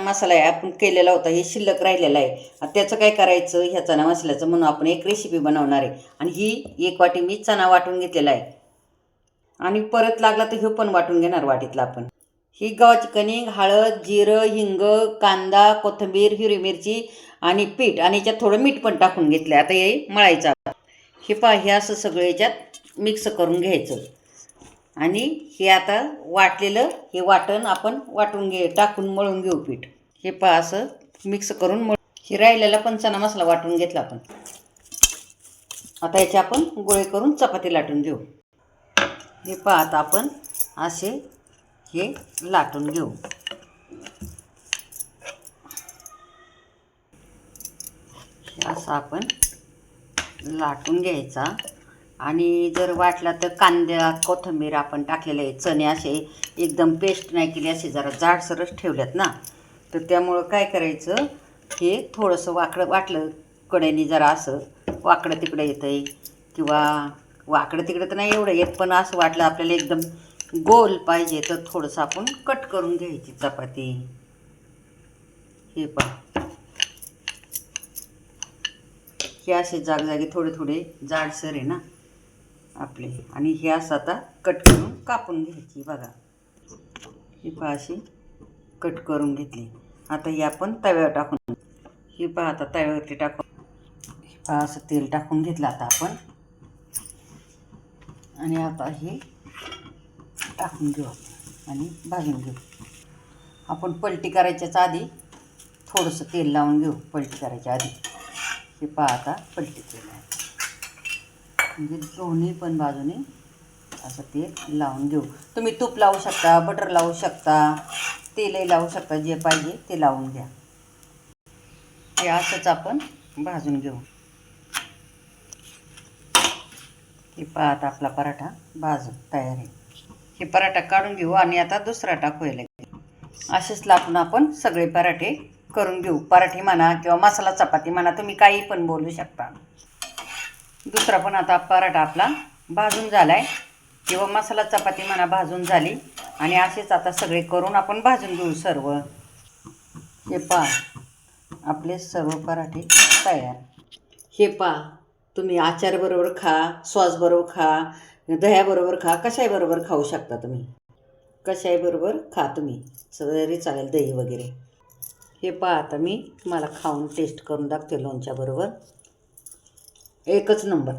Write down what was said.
मसाला आहे आपण केलेला होता, हे शिल्लक राहिलेला आहे. त्याचं काय करायचं, ह्या चणा मसाल्याचं म्हणून आपण एक रेसिपी बनवणार आहे. आणि ही 1 वाटी मी चणा वाटून घेतलेला आहे. आणि परत लागला तर हे पण वाटून घेणार वाटीतला आपण. ही गव्हाची कणिक, हळद, जिरं, हिंग, कांदा, कोथिंबीर, हिरवी मिरची आणि पीठ आणि याच्यात थोडं मीठ पण टाकून घेतलं. आता हे मळायचं. हे पहा, हे असं सगळं याच्यात मिक्स करून घ्यायचं. आणि हे आता वाटलेलं हे वाटण आपण टाकून मळून घेऊ पीठ. हे पहा असं मिक्स करून हे राहिलेला पण चणा मसाला वाटून घेतला आपण. आता याचे आपण गोळे करून चपाती लाटून घेऊ. हे पहा, आता आपण असे हे लाटून घेऊ. असं आपण लाटून घ्यायचा. आणि जर वाटला तर कांदा, कोथिंबीर आपण टाकलेले आहे. चणे असे एकदम पेस्ट नाही केली, असे जरा जाडसरच ठेवल्यात ना, तर त्यामुळं काय करायचं, हे थोडंसं वाटलं कडेने जरा असं वाकडं तिकडं येतं आहे, किंवा वाकडं तिकडं तर नाही एवढं येत, पण असं वाटलं आपल्याला एकदम गोल पाहिजे तर थोडंसं आपण कट करून घ्यायची चपाती. हे पहा, हे असे जागजागी थोडे थोडे जाडसर आहे ना आपले. आणि हे असं आता कट करून कापून घ्यायची. बघा, ही पहा अशी कट करून घेतली. आता ही आपण तव्यावर टाकून, ही पहा आता तव्यावरती टाकून, ही पहा असं तेल टाकून घेतलं आता आपण. आणि आता हे टाकून घेऊ आणि भाजून घेऊ. आपण पलटी करायच्याच आधी थोडंसं तेल लावून घेऊ. पलटी करायच्या आधी हे पहा आता पलटी केलं आहे, म्हणजे दोन्ही पण बाजूने असं तेल लावून घेऊ. तुम्ही तूप लावू शकता, बटर लावू शकता, तेलही लावू शकता, जे पाहिजे ते लावून घ्या. हे असंच आपण भाजून घेऊ. हे पहा आता आपला पराठा भाजून तयार आहे. हे पराठा काढून घेऊ आणि आता दुसरा टाकू याला. असेच लाटून आपण सगळे पराठे करून घेऊ. पराठे म्हणा किंवा मसाला चपाती म्हणा, तुम्ही काही पण बोलू शकता. दुसरा पण आता पराठा आपला भाजून झाला आहे, किंवा मसाला चपाती म्हणा भाजून झाली. आणि असेच आता सगळे करून आपण भाजून घेऊ सर्व. हे पहा आपले सर्व पराठे तयार. हे पहा, तुम्ही आचारबरोबर खा, सॉसबरोबर खा, दह्याबरोबर खा, कशाबरोबर खाऊ शकता तुम्ही. कशाबरोबर खा तुम्ही, तरी चालेल, दही वगैरे. हे पहा आता मी तुम्हाला खाऊन टेस्ट करून दाखवते लोणच्याबरोबर. एकच नंबर.